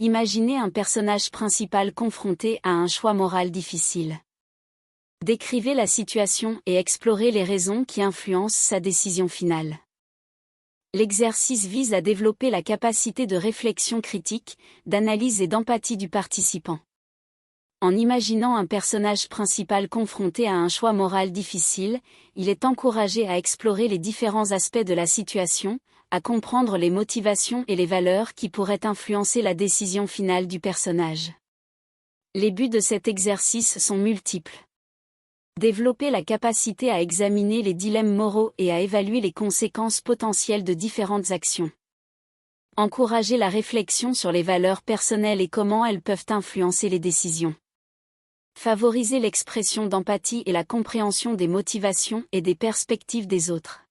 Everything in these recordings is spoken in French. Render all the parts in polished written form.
Imaginez un personnage principal confronté à un choix moral difficile. Décrivez la situation et explorez les raisons qui influencent sa décision finale. L'exercice vise à développer la capacité de réflexion critique, d'analyse et d'empathie du participant. En imaginant un personnage principal confronté à un choix moral difficile, il est encouragé à explorer les différents aspects de la situation, à comprendre les motivations et les valeurs qui pourraient influencer la décision finale du personnage. Les buts de cet exercice sont multiples. Développer la capacité à examiner les dilemmes moraux et à évaluer les conséquences potentielles de différentes actions. Encourager la réflexion sur les valeurs personnelles et comment elles peuvent influencer les décisions. Favoriser l'expression d'empathie et la compréhension des motivations et des perspectives des autres.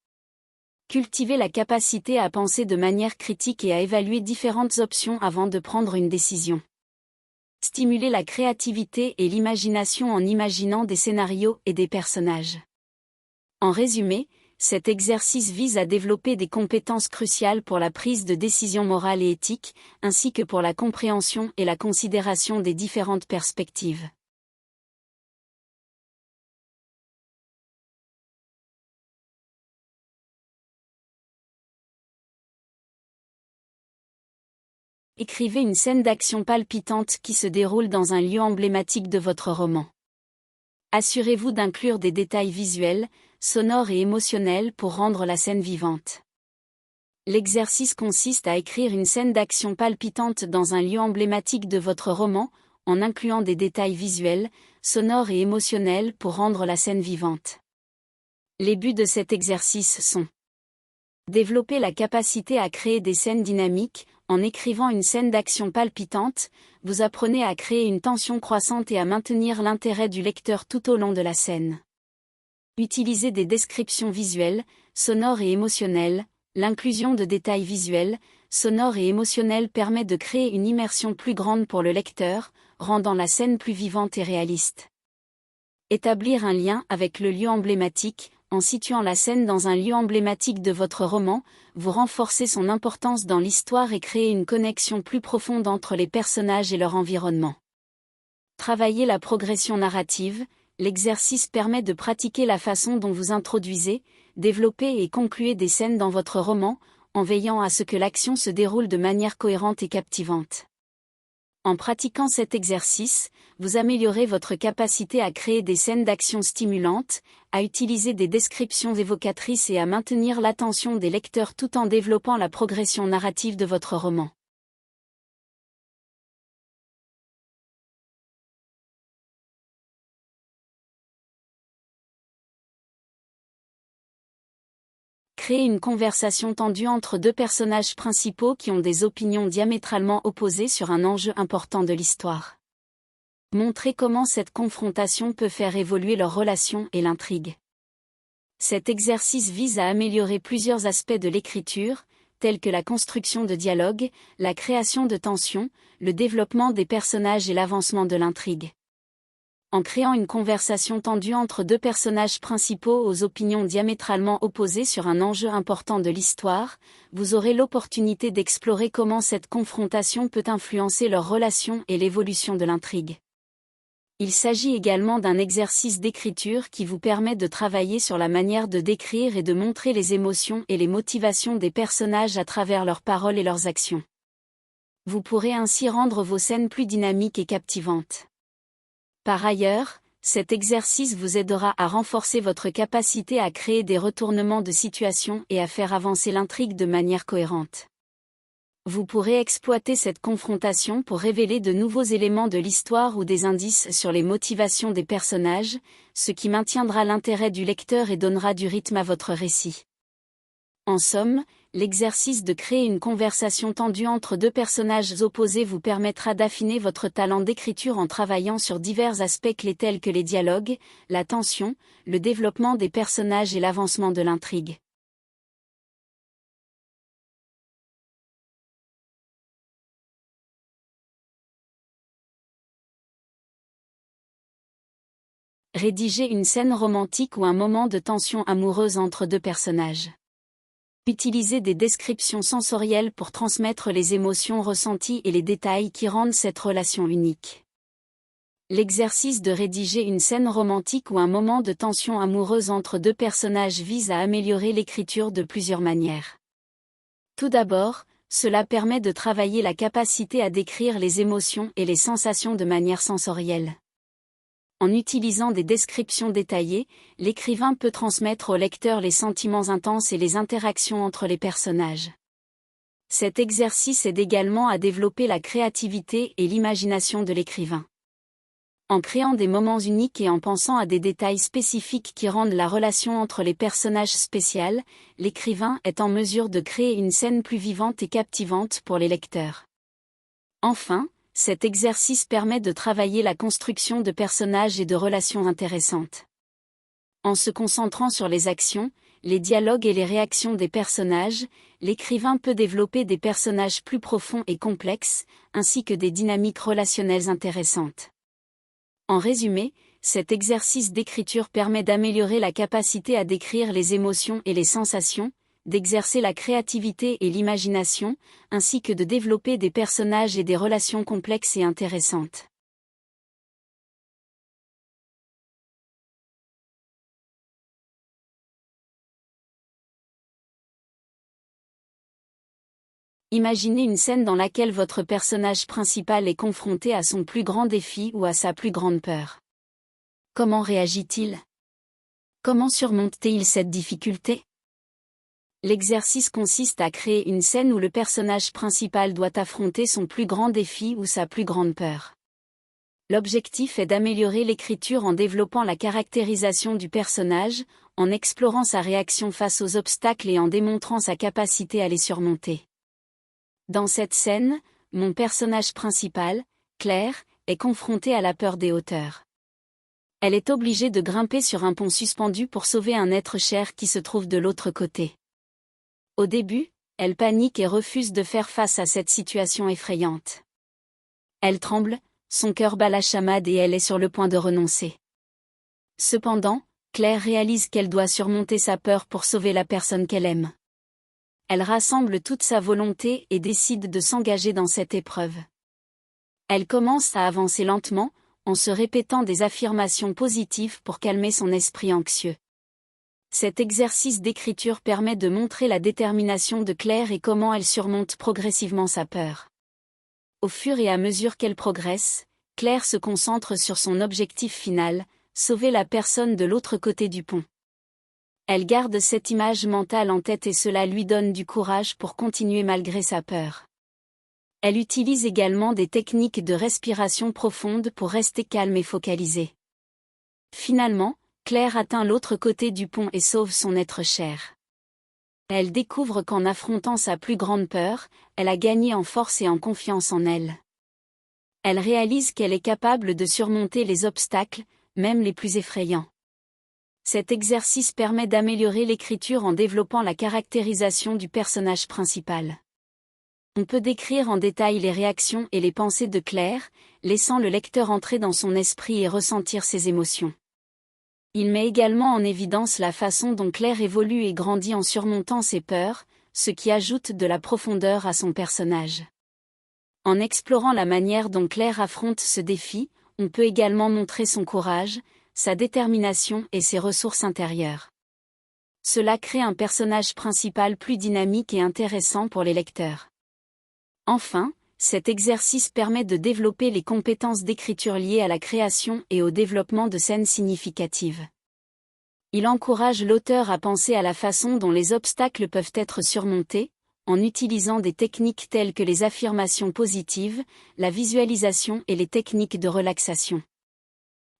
Cultiver la capacité à penser de manière critique et à évaluer différentes options avant de prendre une décision. Stimuler la créativité et l'imagination en imaginant des scénarios et des personnages. En résumé, cet exercice vise à développer des compétences cruciales pour la prise de décisions morales et éthiques, ainsi que pour la compréhension et la considération des différentes perspectives. Écrivez une scène d'action palpitante qui se déroule dans un lieu emblématique de votre roman. Assurez-vous d'inclure des détails visuels, sonores et émotionnels pour rendre la scène vivante. L'exercice consiste à écrire une scène d'action palpitante dans un lieu emblématique de votre roman, en incluant des détails visuels, sonores et émotionnels pour rendre la scène vivante. Les buts de cet exercice sont: développer la capacité à créer des scènes dynamiques. En écrivant une scène d'action palpitante, vous apprenez à créer une tension croissante et à maintenir l'intérêt du lecteur tout au long de la scène. Utilisez des descriptions visuelles, sonores et émotionnelles. L'inclusion de détails visuels, sonores et émotionnels permet de créer une immersion plus grande pour le lecteur, rendant la scène plus vivante et réaliste. Établir un lien avec le lieu emblématique. En situant la scène dans un lieu emblématique de votre roman, vous renforcez son importance dans l'histoire et créez une connexion plus profonde entre les personnages et leur environnement. Travailler la progression narrative. L'exercice permet de pratiquer la façon dont vous introduisez, développez et concluez des scènes dans votre roman, en veillant à ce que l'action se déroule de manière cohérente et captivante. En pratiquant cet exercice, vous améliorez votre capacité à créer des scènes d'action stimulantes, à utiliser des descriptions évocatrices et à maintenir l'attention des lecteurs tout en développant la progression narrative de votre roman. Créer une conversation tendue entre deux personnages principaux qui ont des opinions diamétralement opposées sur un enjeu important de l'histoire. Montrez comment cette confrontation peut faire évoluer leur relation et l'intrigue. Cet exercice vise à améliorer plusieurs aspects de l'écriture, tels que la construction de dialogue, la création de tensions, le développement des personnages et l'avancement de l'intrigue. En créant une conversation tendue entre deux personnages principaux aux opinions diamétralement opposées sur un enjeu important de l'histoire, vous aurez l'opportunité d'explorer comment cette confrontation peut influencer leur relation et l'évolution de l'intrigue. Il s'agit également d'un exercice d'écriture qui vous permet de travailler sur la manière de décrire et de montrer les émotions et les motivations des personnages à travers leurs paroles et leurs actions. Vous pourrez ainsi rendre vos scènes plus dynamiques et captivantes. Par ailleurs, cet exercice vous aidera à renforcer votre capacité à créer des retournements de situation et à faire avancer l'intrigue de manière cohérente. Vous pourrez exploiter cette confrontation pour révéler de nouveaux éléments de l'histoire ou des indices sur les motivations des personnages, ce qui maintiendra l'intérêt du lecteur et donnera du rythme à votre récit. En somme, l'exercice de créer une conversation tendue entre deux personnages opposés vous permettra d'affiner votre talent d'écriture en travaillant sur divers aspects clés tels que les dialogues, la tension, le développement des personnages et l'avancement de l'intrigue. Rédiger une scène romantique ou un moment de tension amoureuse entre deux personnages. Utilisez des descriptions sensorielles pour transmettre les émotions ressenties et les détails qui rendent cette relation unique. L'exercice de rédiger une scène romantique ou un moment de tension amoureuse entre deux personnages vise à améliorer l'écriture de plusieurs manières. Tout d'abord, cela permet de travailler la capacité à décrire les émotions et les sensations de manière sensorielle. En utilisant des descriptions détaillées, l'écrivain peut transmettre au lecteur les sentiments intenses et les interactions entre les personnages. Cet exercice aide également à développer la créativité et l'imagination de l'écrivain. En créant des moments uniques et en pensant à des détails spécifiques qui rendent la relation entre les personnages spéciale, l'écrivain est en mesure de créer une scène plus vivante et captivante pour les lecteurs. Enfin, cet exercice permet de travailler la construction de personnages et de relations intéressantes. En se concentrant sur les actions, les dialogues et les réactions des personnages, l'écrivain peut développer des personnages plus profonds et complexes, ainsi que des dynamiques relationnelles intéressantes. En résumé, cet exercice d'écriture permet d'améliorer la capacité à décrire les émotions et les sensations, d'exercer la créativité et l'imagination, ainsi que de développer des personnages et des relations complexes et intéressantes. Imaginez une scène dans laquelle votre personnage principal est confronté à son plus grand défi ou à sa plus grande peur. Comment réagit-il? Comment surmonte-t-il cette difficulté? L'exercice consiste à créer une scène où le personnage principal doit affronter son plus grand défi ou sa plus grande peur. L'objectif est d'améliorer l'écriture en développant la caractérisation du personnage, en explorant sa réaction face aux obstacles et en démontrant sa capacité à les surmonter. Dans cette scène, mon personnage principal, Claire, est confrontée à la peur des hauteurs. Elle est obligée de grimper sur un pont suspendu pour sauver un être cher qui se trouve de l'autre côté. Au début, elle panique et refuse de faire face à cette situation effrayante. Elle tremble, son cœur bat la chamade et elle est sur le point de renoncer. Cependant, Claire réalise qu'elle doit surmonter sa peur pour sauver la personne qu'elle aime. Elle rassemble toute sa volonté et décide de s'engager dans cette épreuve. Elle commence à avancer lentement, en se répétant des affirmations positives pour calmer son esprit anxieux. Cet exercice d'écriture permet de montrer la détermination de Claire et comment elle surmonte progressivement sa peur. Au fur et à mesure qu'elle progresse, Claire se concentre sur son objectif final, sauver la personne de l'autre côté du pont. Elle garde cette image mentale en tête et cela lui donne du courage pour continuer malgré sa peur. Elle utilise également des techniques de respiration profonde pour rester calme et focalisée. Finalement, Claire atteint l'autre côté du pont et sauve son être cher. Elle découvre qu'en affrontant sa plus grande peur, elle a gagné en force et en confiance en elle. Elle réalise qu'elle est capable de surmonter les obstacles, même les plus effrayants. Cet exercice permet d'améliorer l'écriture en développant la caractérisation du personnage principal. On peut décrire en détail les réactions et les pensées de Claire, laissant le lecteur entrer dans son esprit et ressentir ses émotions. Il met également en évidence la façon dont Claire évolue et grandit en surmontant ses peurs, ce qui ajoute de la profondeur à son personnage. En explorant la manière dont Claire affronte ce défi, on peut également montrer son courage, sa détermination et ses ressources intérieures. Cela crée un personnage principal plus dynamique et intéressant pour les lecteurs. Enfin, cet exercice permet de développer les compétences d'écriture liées à la création et au développement de scènes significatives. Il encourage l'auteur à penser à la façon dont les obstacles peuvent être surmontés, en utilisant des techniques telles que les affirmations positives, la visualisation et les techniques de relaxation.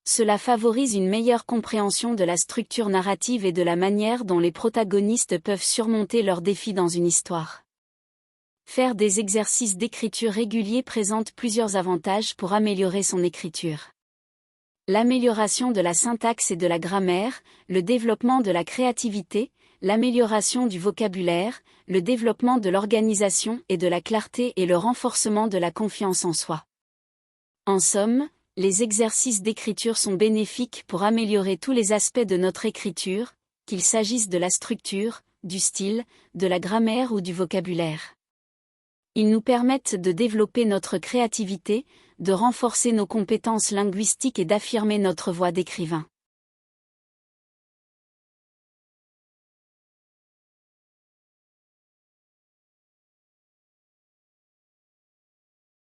Cela favorise une meilleure compréhension de la structure narrative et de la manière dont les protagonistes peuvent surmonter leurs défis dans une histoire. Faire des exercices d'écriture réguliers présente plusieurs avantages pour améliorer son écriture. L'amélioration de la syntaxe et de la grammaire, le développement de la créativité, l'amélioration du vocabulaire, le développement de l'organisation et de la clarté et le renforcement de la confiance en soi. En somme, les exercices d'écriture sont bénéfiques pour améliorer tous les aspects de notre écriture, qu'il s'agisse de la structure, du style, de la grammaire ou du vocabulaire. Ils nous permettent de développer notre créativité, de renforcer nos compétences linguistiques et d'affirmer notre voix d'écrivain.